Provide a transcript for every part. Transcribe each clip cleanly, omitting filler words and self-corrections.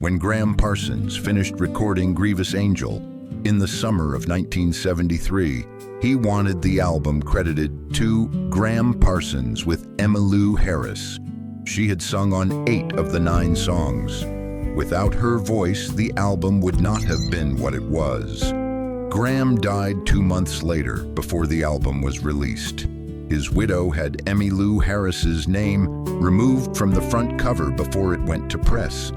When Gram Parsons finished recording Grievous Angel in the summer of 1973, he wanted the album credited to Gram Parsons with Emmylou Harris. She had sung on 8 of the 9 songs. Without her voice, the album would not have been what it was. Gram died 2 months later before the album was released. His widow had Emmylou Harris's name removed from the front cover before it went to press.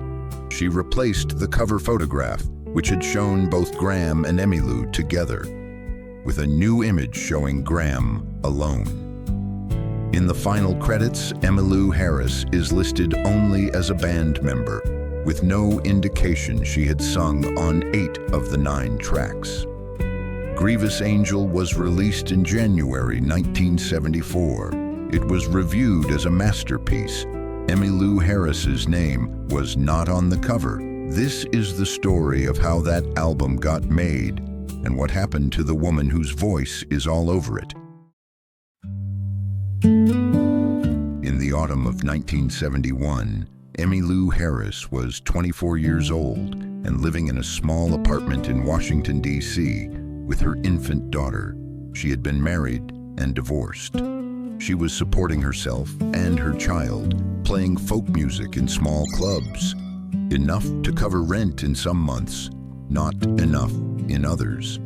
She replaced the cover photograph, which had shown both Gram and Emmylou together, with a new image showing Gram alone. In the final credits, Emmylou Harris is listed only as a band member, with no indication she had sung on 8 of the 9 tracks. Grievous Angel was released in January 1974. It was reviewed as a masterpiece. Emmylou Harris's name was not on the cover. This is the story of how that album got made and what happened to the woman whose voice is all over it. In the autumn of 1971, Emmylou Harris was 24 years old and living in a small apartment in Washington, D.C. with her infant daughter. She had been married and divorced. She was supporting herself and her child, playing folk music in small clubs. Enough to cover rent in some months, not enough in others.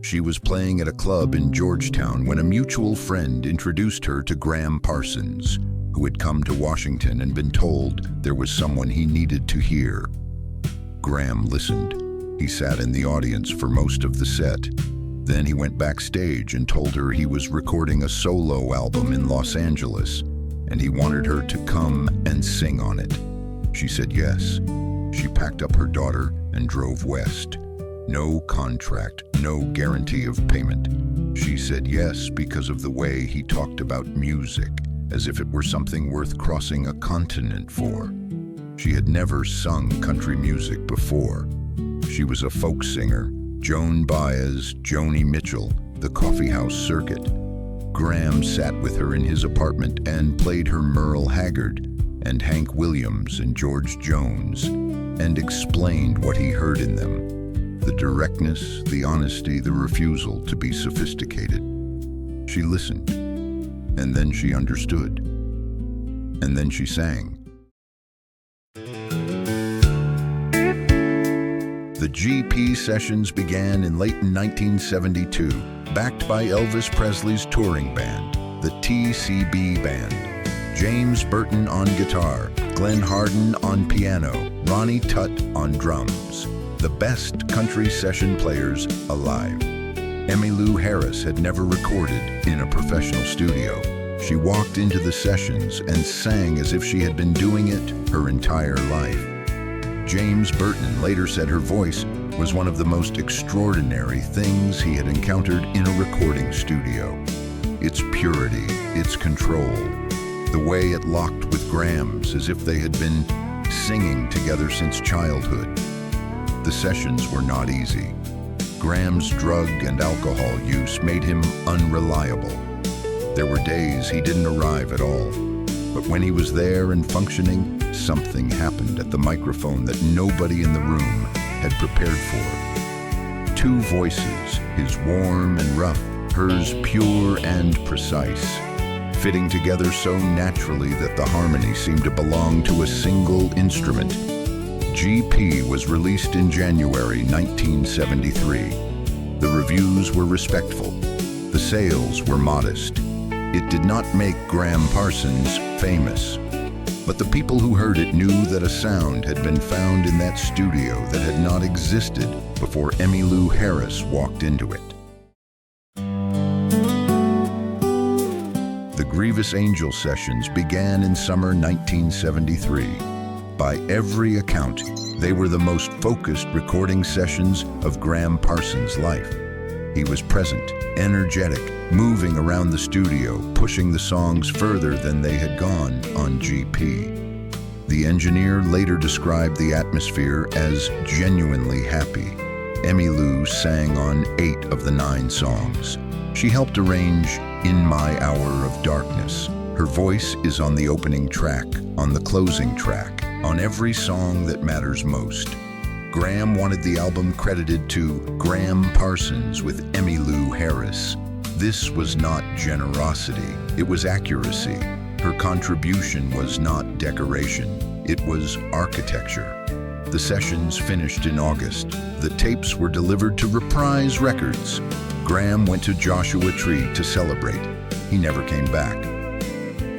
She was playing at a club in Georgetown when a mutual friend introduced her to Gram Parsons, who had come to Washington and been told there was someone he needed to hear. Gram listened. He sat in the audience for most of the set. Then he went backstage and told her he was recording a solo album in Los Angeles, and he wanted her to come and sing on it. She said yes. She packed up her daughter and drove west. No contract, no guarantee of payment. She said yes because of the way he talked about music, as if it were something worth crossing a continent for. She had never sung country music before. She was a folk singer, Joan Baez, Joni Mitchell, the coffeehouse circuit. Gram sat with her in his apartment and played her Merle Haggard and Hank Williams and George Jones, and explained what he heard in them. The directness, the honesty, the refusal to be sophisticated. She listened, and then she understood, and then she sang. The GP sessions began in late 1972, backed by Elvis Presley's touring band, the TCB Band. James Burton on guitar, Glenn Hardin on piano, Ronnie Tutt on drums. The best country session players alive. Emmylou Harris had never recorded in a professional studio. She walked into the sessions and sang as if she had been doing it her entire life. James Burton later said her voice was one of the most extraordinary things he had encountered in a recording studio. Its purity, its control, the way it locked with Gram's as if they had been singing together since childhood. The sessions were not easy. Gram's drug and alcohol use made him unreliable. There were days he didn't arrive at all. But when he was there and functioning, something happened at the microphone that nobody in the room had prepared for. 2 voices, his warm and rough, hers pure and precise, fitting together so naturally that the harmony seemed to belong to a single instrument. GP was released in January 1973. The reviews were respectful. The sales were modest. It did not make Gram Parsons famous, but the people who heard it knew that a sound had been found in that studio that had not existed before Emmylou Harris walked into it. The Grievous Angel sessions began in summer 1973. By every account, they were the most focused recording sessions of Gram Parsons' life. He was present, energetic, moving around the studio, pushing the songs further than they had gone on GP. The engineer later described the atmosphere as genuinely happy. Emmylou sang on 8 of the 9 songs. She helped arrange In My Hour of Darkness. Her voice is on the opening track, on the closing track, on every song that matters most. Gram wanted the album credited to Gram Parsons with Emmylou Harris. This was not generosity, it was accuracy. Her contribution was not decoration, it was architecture. The sessions finished in August. The tapes were delivered to Reprise Records. Gram went to Joshua Tree to celebrate. He never came back.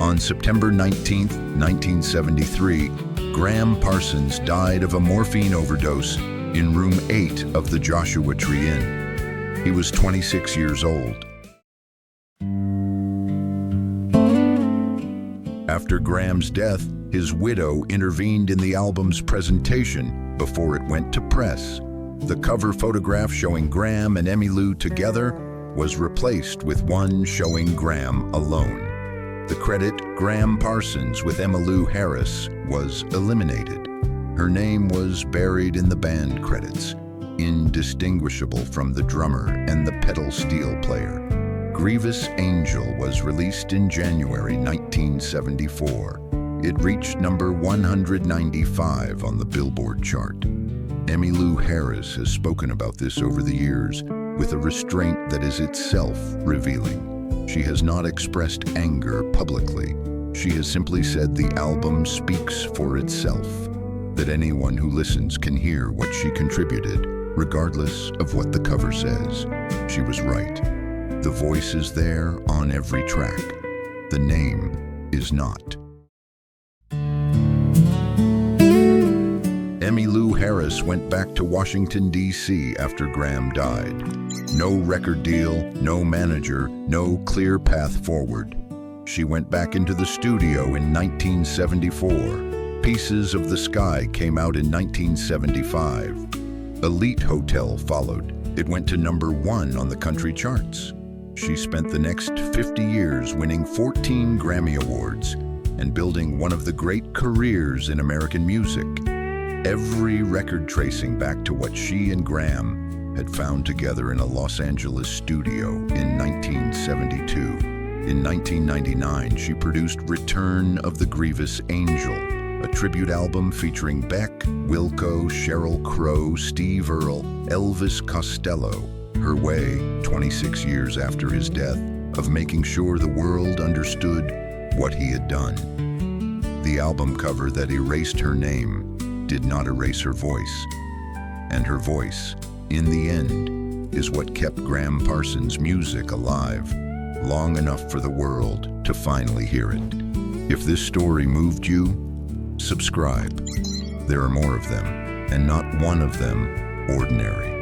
On September 19, 1973, Gram Parsons died of a morphine overdose in room 8 of the Joshua Tree Inn. He was 26 years old. After Gram's death, his widow intervened in the album's presentation before it went to press. The cover photograph showing Gram and Emmylou together was replaced with one showing Gram alone. The credit Gram Parsons with Emmylou Harris was eliminated. Her name was buried in the band credits, indistinguishable from the drummer and the pedal steel player. Grievous Angel was released in January 1974. It reached number 195 on the Billboard chart. Emmylou Harris has spoken about this over the years with a restraint that is itself revealing. She has not expressed anger publicly. She has simply said the album speaks for itself, that anyone who listens can hear what she contributed, regardless of what the cover says. She was right. The voice is there on every track. The name is not. Emmylou Harris went back to Washington, D.C. after Gram died. No record deal, no manager, no clear path forward. She went back into the studio in 1974. Pieces of the Sky came out in 1975. Elite Hotel followed. It went to number 1 on the country charts. She spent the next 50 years winning 14 Grammy Awards and building one of the great careers in American music. Every record tracing back to what she and Gram had found together in a Los Angeles studio in 1972. In 1999, she produced Return of the Grievous Angel, a tribute album featuring Beck, Wilco, Sheryl Crow, Steve Earle, Elvis Costello. Her way, 26 years after his death, of making sure the world understood what he had done. The album cover that erased her name did not erase her voice. And her voice, in the end, is what kept Gram Parsons' music alive, long enough for the world to finally hear it. If this story moved you, subscribe. There are more of them, and not one of them ordinary.